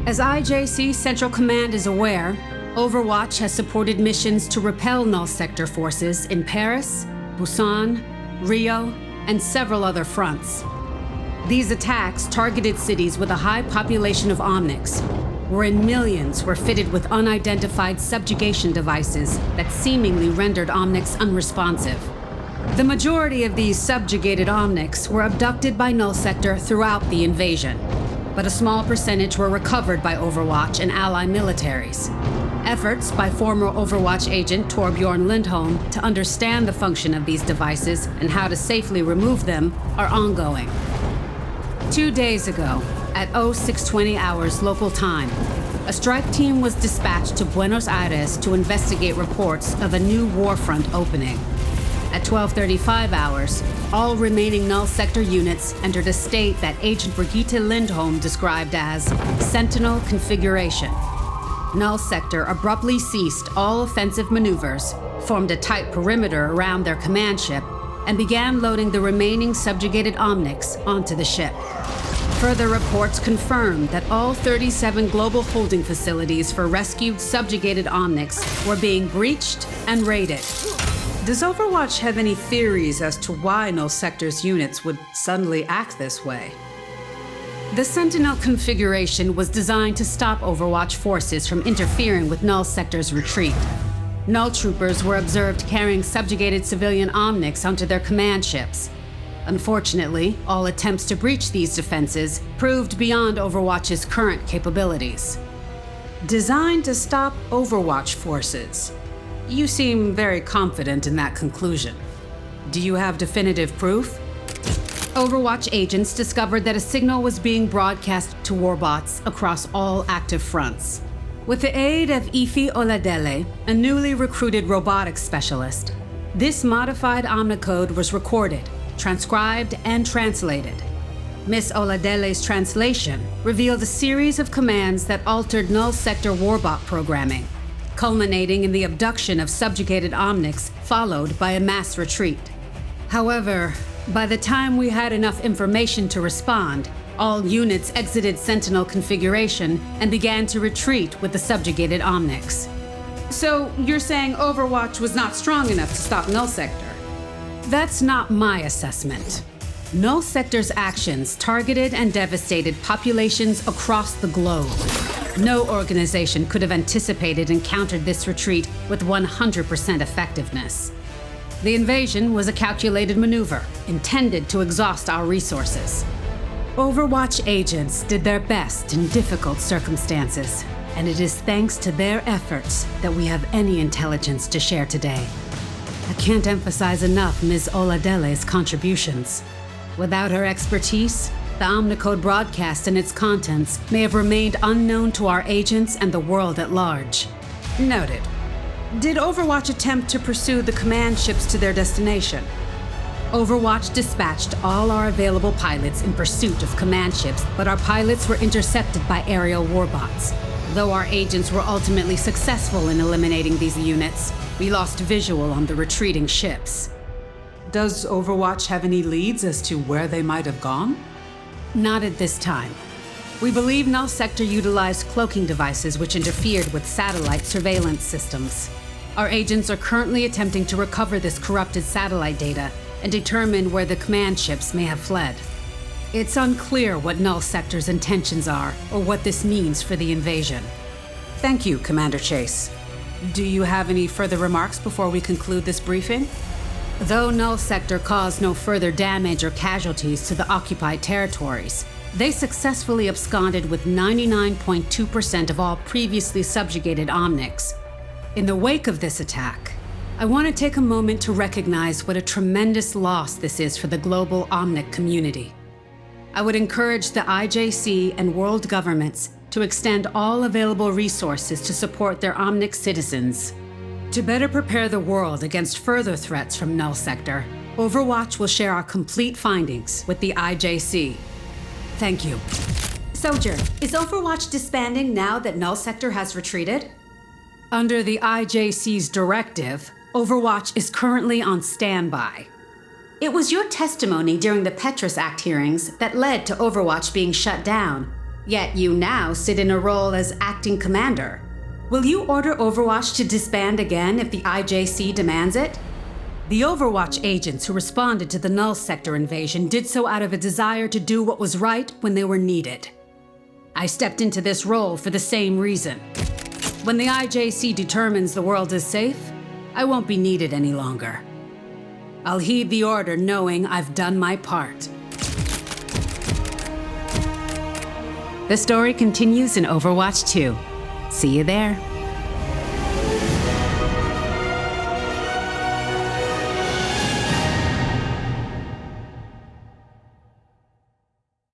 As IJC Central Command is aware, Overwatch has supported missions to repel Null Sector forces in Paris, Busan, Rio, and several other fronts. These attacks targeted cities with a high population of Omnics, wherein millions were fitted with unidentified subjugation devices that seemingly rendered Omnics unresponsive. The majority of these subjugated Omnics were abducted by Null Sector throughout the invasion, but a small percentage were recovered by Overwatch and ally militaries. Efforts by former Overwatch agent Torbjorn Lindholm to understand the function of these devices and how to safely remove them are ongoing. 2 days ago, at 0620 hours local time, a strike team was dispatched to Buenos Aires to investigate reports of a new warfront opening. At 12:35 hours, all remaining Null Sector units entered a state that Agent Brigitte Lindholm described as Sentinel configuration. Null Sector abruptly ceased all offensive maneuvers, formed a tight perimeter around their command ship, and began loading the remaining subjugated Omnics onto the ship. Further reports confirmed that all 37 global holding facilities for rescued subjugated Omnics were being breached and raided. Does Overwatch have any theories as to why Null Sector's units would suddenly act this way? The Sentinel configuration was designed to stop Overwatch forces from interfering with Null Sector's retreat. Null troopers were observed carrying subjugated civilian Omnics onto their command ships. Unfortunately, all attempts to breach these defenses proved beyond Overwatch's current capabilities. Designed to stop Overwatch forces. You seem very confident in that conclusion. Do you have definitive proof? Overwatch agents discovered that a signal was being broadcast to warbots across all active fronts. With the aid of Ify Oladele, a newly recruited robotics specialist, this modified omnicode was recorded, transcribed, and translated. Miss Oladele's translation revealed a series of commands that altered Null Sector warbot programming, culminating in the abduction of subjugated Omnics, followed by a mass retreat. However, by the time we had enough information to respond, all units exited Sentinel configuration and began to retreat with the subjugated Omnics. So you're saying Overwatch was not strong enough to stop Null Sector? That's not my assessment. Null Sector's actions targeted and devastated populations across the globe. No organization could have anticipated and countered this retreat with 100% effectiveness. The invasion was a calculated maneuver, intended to exhaust our resources. Overwatch agents did their best in difficult circumstances, and it is thanks to their efforts that we have any intelligence to share today. I can't emphasize enough Ms. Oladele's contributions. Without her expertise, the Omnicode broadcast and its contents may have remained unknown to our agents and the world at large. Noted. Did Overwatch attempt to pursue the command ships to their destination? Overwatch dispatched all our available pilots in pursuit of command ships, but our pilots were intercepted by aerial warbots. Though our agents were ultimately successful in eliminating these units, we lost visual on the retreating ships. Does Overwatch have any leads as to where they might have gone? Not at this time. We believe Null Sector utilized cloaking devices which interfered with satellite surveillance systems. Our agents are currently attempting to recover this corrupted satellite data and determine where the command ships may have fled. It's unclear what Null Sector's intentions are or what this means for the invasion. Thank you, Commander Chase. Do you have any further remarks before we conclude this briefing? Though Null Sector caused no further damage or casualties to the occupied territories, they successfully absconded with 99.2% of all previously subjugated Omnics. In the wake of this attack, I want to take a moment to recognize what a tremendous loss this is for the global Omnic community. I would encourage the IJC and world governments to extend all available resources to support their Omnic citizens. To better prepare the world against further threats from Null Sector, Overwatch will share our complete findings with the IJC. Thank you. Sojourn, is Overwatch disbanding now that Null Sector has retreated? Under the IJC's directive, Overwatch is currently on standby. It was your testimony during the Petrus Act hearings that led to Overwatch being shut down. Yet you now sit in a role as acting commander. Will you order Overwatch to disband again if the IJC demands it? The Overwatch agents who responded to the Null Sector invasion did so out of a desire to do what was right when they were needed. I stepped into this role for the same reason. When the IJC determines the world is safe, I won't be needed any longer. I'll heed the order knowing I've done my part. The story continues in Overwatch 2. See you there.